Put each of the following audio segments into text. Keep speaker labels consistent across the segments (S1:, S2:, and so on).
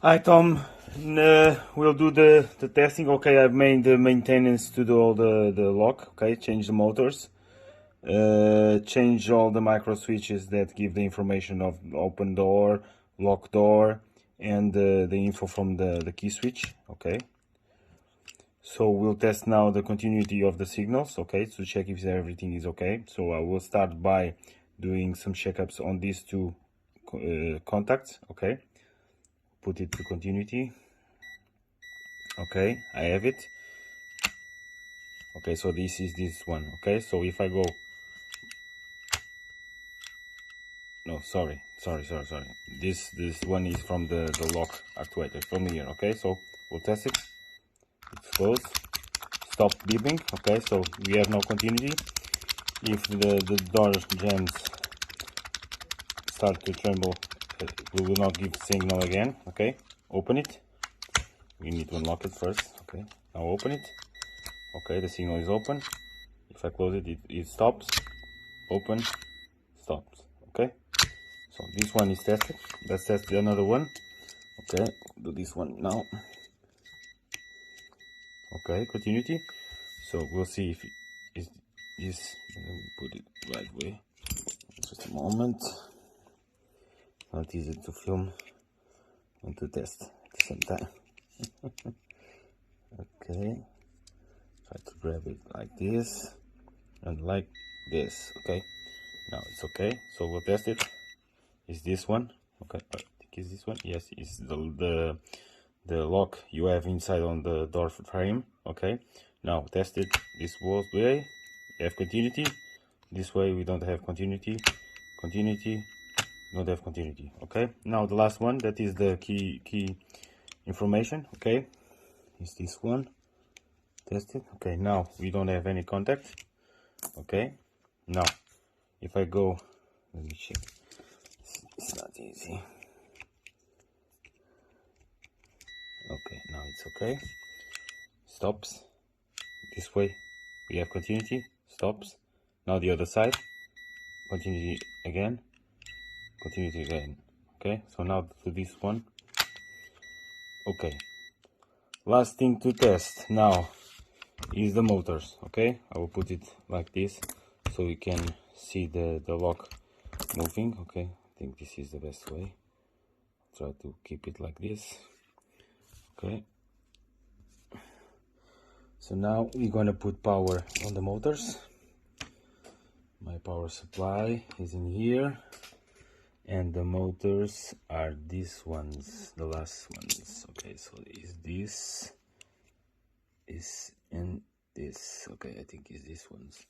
S1: Hi Tom, we'll do the testing. Okay, I've made the maintenance to do all the lock. Okay, change the motors, change all the micro switches that give the information of open door, lock door, and the info from the key switch. Okay, so we'll test now the continuity of the signals. Okay, to check if everything is okay. So I will start by doing some checkups on these two contacts. Okay, put it to continuity. Okay, I have it. Okay, so this is this one. Okay, so if I go, no, sorry, this one is from the lock actuator from here. Okay, so we'll test it. It's closed. Stop beeping. Okay, so we have no continuity. If the door jams start to tremble, we will not give signal again. Okay, open it. We need to unlock it first. Okay, now open it. Okay, the signal is open. If I close it, it stops. Open, stops. Okay, so this one is tested. Let's test another one. Okay, do this one now. Okay, continuity. So we'll see if is this. Let me put it right way. Just a moment. Not easy to film and to test at the same time. Okay, try to grab it like this and like this. Okay, now it's okay. So we'll test it. Is this one? Okay, I think is this one. Yes, it's the lock you have inside on the door frame. Okay, now test it this way. We have continuity. This way we don't have continuity. Don't have continuity. Okay, now the last one, that is the key information. Okay, is this one. Test it. Okay, now we don't have any contact. Okay, now if I go, let me check. It's not easy. Okay, now it's okay. Stops. This way we have continuity. Stops. Now the other side. Continuity again. Continuity again. Okay, so now to this one. Okay. Last thing to test now is the motors. Okay, I will put it like this so we can see the lock moving. Okay, I think this is the best way. Try to keep it like this. Okay, so now we're gonna put power on the motors. My power supply is in here, and the motors are these ones, the last ones. Okay, so is this is in this. Okay, I think is this ones.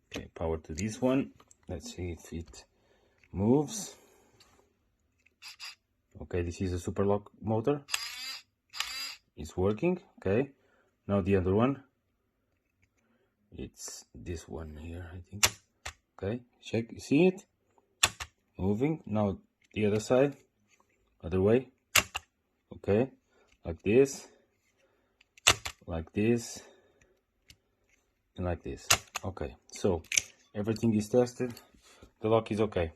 S1: Okay, power to this one. Let's see if it moves. Okay, this is a super lock motor. It's working. Okay, now the other one. It's this one here, I think. Okay, check. You see it moving. Now the other side, other way. Okay, like this, and like this. Okay, so everything is tested. The lock is okay.